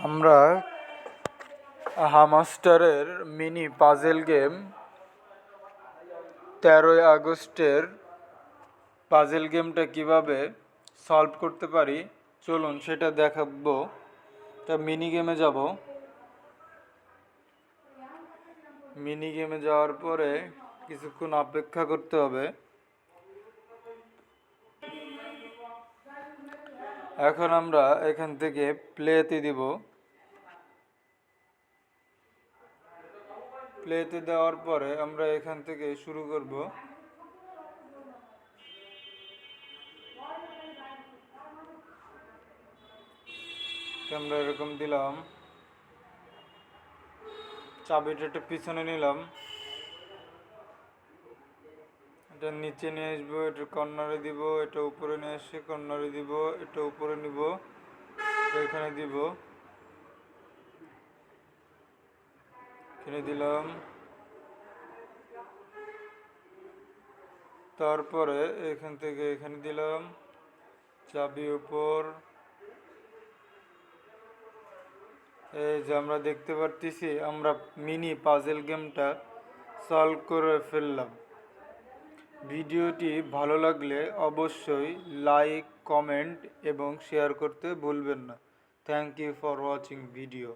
আমরা হামাস্টারের mini puzzle game 13ই আগস্টের puzzle গেমটা কিভাবে সলভ করতে পারি চলুন সেটা দেখাবো। তা মিনি গেমে যাব। মিনি গেমে যাওয়ার পরে কিছুক্ষণ অপেক্ষা করতে হবে। এখন আমরা এখান থেকে প্লেতে দিব। প্লেতে দেওয়ার পরে আমরা এখান থেকে শুরু করব। আমরা এরকম দিলাম, চাবিটা একটু পিছনে নিলাম, এটা নিচে নিয়ে আসবো, এটা কর্নারে দিব, এটা উপরে নিয়ে এসে কর্নারে দিব, এটা উপরে নিব, এখানে দিব, এখানে দিলাম। তারপরে এখান থেকে এখানে দিলাম, চাবি উপর। এই যে আমরা দেখতে পারতেছি আমরা মিনি পাজেল গেমটা সলভ করে ফেললাম। ভিডিওটি ভালো লাগলে অবশ্যই লাইক, কমেন্ট এবং শেয়ার করতে ভুলবেন না। Thank you for watching video.